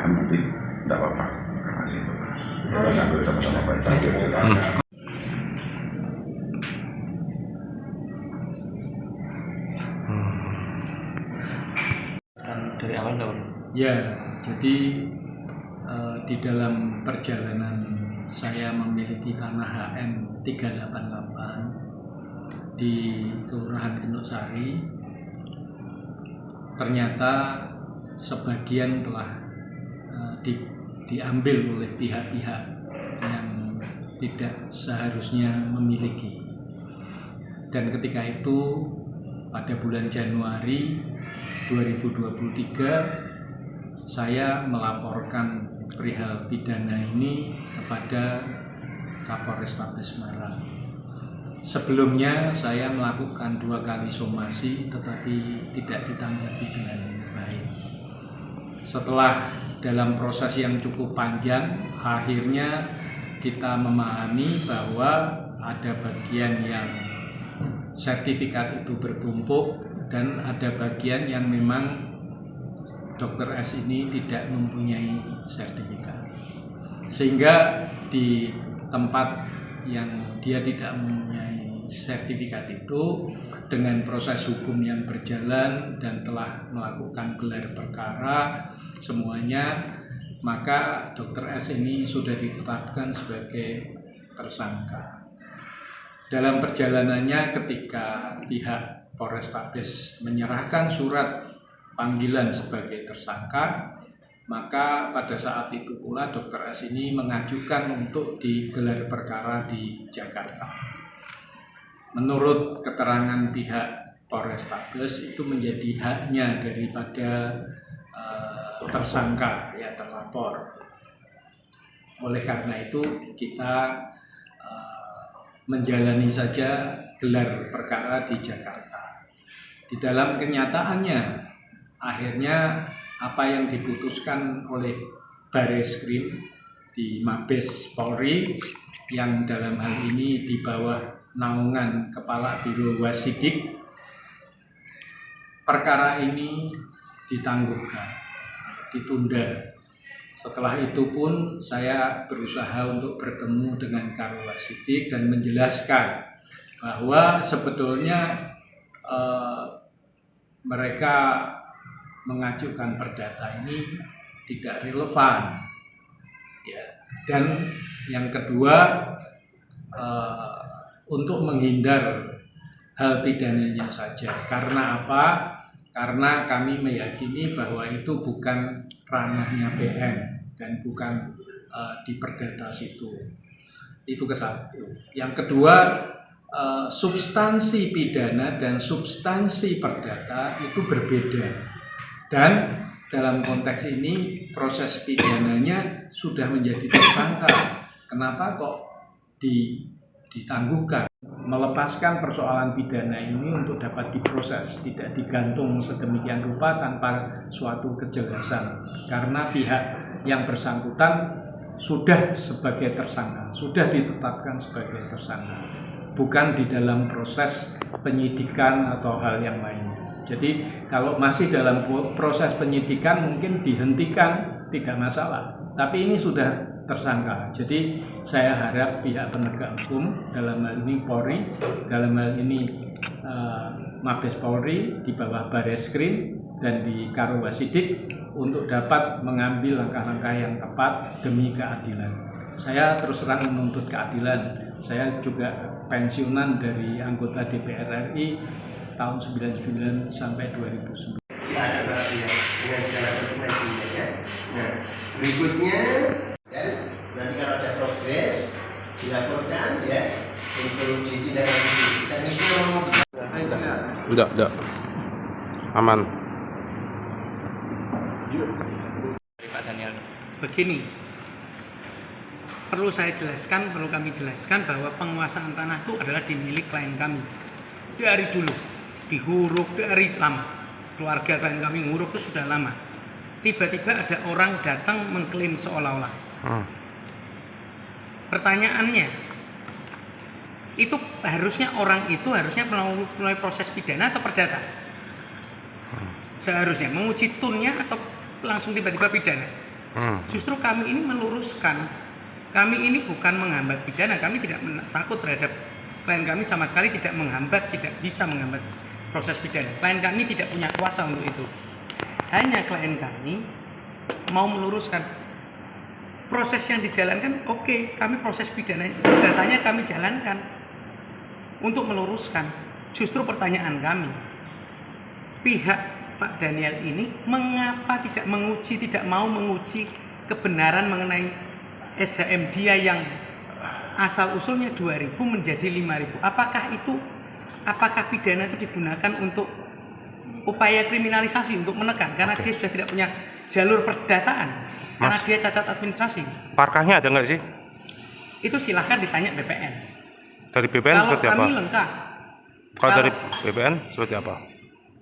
paham nanti tidak apa-apa kasih itu mas. Kita sambil sama-sama baca biar jelas. Kan dari awal nggak? Ya, jadi di dalam perjalanan saya memiliki tanah HM 388 di Kelurahan Kendosari, ternyata sebagian telah diambil oleh pihak-pihak yang tidak seharusnya memiliki. Dan ketika itu pada bulan Januari 2023 saya melaporkan perihal pidana ini kepada Kapolres Tabes Semarang. Sebelumnya saya melakukan 2 kali somasi tetapi tidak ditanggapi dengan baik. Setelah dalam proses yang cukup panjang, akhirnya kita memahami bahwa ada bagian yang sertifikat itu bertumpuk dan ada bagian yang memang Dr. S ini tidak mempunyai sertifikat. Sehingga di tempat yang dia tidak mempunyai sertifikat itu, dengan proses hukum yang berjalan dan telah melakukan gelar perkara semuanya, maka Dr. S ini sudah ditetapkan sebagai tersangka. Dalam perjalanannya ketika pihak Polres Tabes menyerahkan surat panggilan sebagai tersangka, maka pada saat itu pula Dr. S ini mengajukan untuk digelar perkara di Jakarta. Menurut keterangan pihak Polres Tabes, itu menjadi haknya daripada tersangka, ya terlapor. Oleh karena itu kita menjalani saja gelar perkara di Jakarta. Di dalam kenyataannya, akhirnya apa yang diputuskan oleh Bareskrim di Mabes Polri yang dalam hal ini di bawah naungan Kepala Biro Wasidik, perkara ini ditangguhkan, ditunda. Setelah itu pun saya berusaha untuk bertemu dengan Karwasidik dan menjelaskan bahwa sebetulnya mereka mengajukan perdata ini tidak relevan, ya. Dan yang kedua, untuk menghindar hal pidananya saja. Karena apa? Karena kami meyakini bahwa itu bukan ranahnya PM dan bukan di perdata situ. Itu ke satu. Yang kedua, substansi pidana dan substansi perdata itu berbeda. Dan dalam konteks ini proses pidananya sudah menjadi tersangka. Kenapa kok ditangguhkan? Melepaskan persoalan pidana ini untuk dapat diproses, tidak digantung sedemikian rupa tanpa suatu kejelasan. Karena pihak yang bersangkutan sudah sebagai tersangka, sudah ditetapkan sebagai tersangka, bukan di dalam proses penyidikan atau hal yang lainnya. Jadi kalau masih dalam proses penyidikan mungkin dihentikan, tidak masalah. Tapi ini sudah tersangka. Jadi saya harap pihak penegak hukum, dalam hal ini Polri, dalam hal ini Mabes Polri di bawah Bareskrim dan di Karwasidik untuk dapat mengambil langkah-langkah yang tepat demi keadilan. Saya terus terang menuntut keadilan. Saya juga pensiunan dari anggota DPR RI tahun 99 sampai 2009. Ada berarti ya dengan segala konsekuensinya ya. Nah, berikutnya kan nanti kalau ada progres dilaporkan ya untuk ditindaklanjuti. Teknisnya mau Udah. Aman. Pak Daniel. Begini, perlu kami jelaskan bahwa penguasaan tanah itu adalah di milik klien kami dari dulu, dihuruk dari lama. Keluarga klien kami nguruk itu sudah lama. Tiba-tiba ada orang datang mengklaim seolah-olah. Pertanyaannya, itu harusnya melalui proses pidana atau perdata? Seharusnya menguji tunnya atau langsung tiba-tiba pidana? Justru kami ini meluruskan. Kami ini bukan menghambat pidana, kami tidak takut terhadap klien kami, sama sekali tidak menghambat, tidak bisa menghambat proses pidana. Klien kami tidak punya kuasa untuk itu. Hanya klien kami mau meluruskan proses yang dijalankan. Oke, kami proses pidana datanya kami jalankan untuk meluruskan. Justru pertanyaan kami, pihak Pak Daniel ini mengapa tidak mau menguji kebenaran mengenai SHM dia yang asal usulnya 2.000 menjadi 5.000. Apakah pidana itu digunakan untuk upaya kriminalisasi, untuk menekan karena dia sudah tidak punya jalur perdataan, karena dia cacat administrasi. Parkahnya ada nggak sih? Itu silahkan ditanya BPN. Dari BPN Kalau seperti apa? kami lengkap. Kalau dari BPN seperti apa?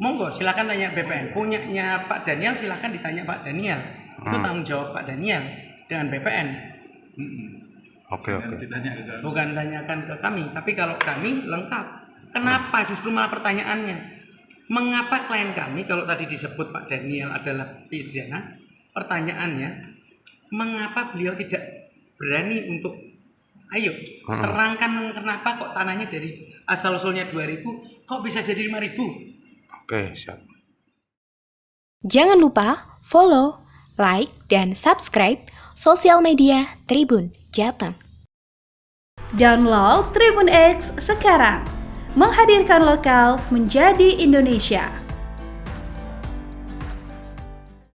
Monggo silahkan tanya BPN. Punyanya Pak Daniel silahkan ditanya Pak Daniel. Itu tanggung jawab Pak Daniel dengan BPN. Oke. Bukan tanyakan ke kami, tapi kalau kami lengkap. Kenapa justru malah pertanyaannya? Mengapa klien kami, kalau tadi disebut Pak Daniel adalah pidana, pertanyaannya, mengapa beliau tidak berani untuk, ayo terangkan kenapa kok tanahnya dari asal usulnya 2.000 kok bisa jadi 5.000? Oke, siap. Jangan lupa follow, like, dan subscribe sosial media Tribun Jateng. Download Tribun X sekarang, menghadirkan lokal menjadi Indonesia.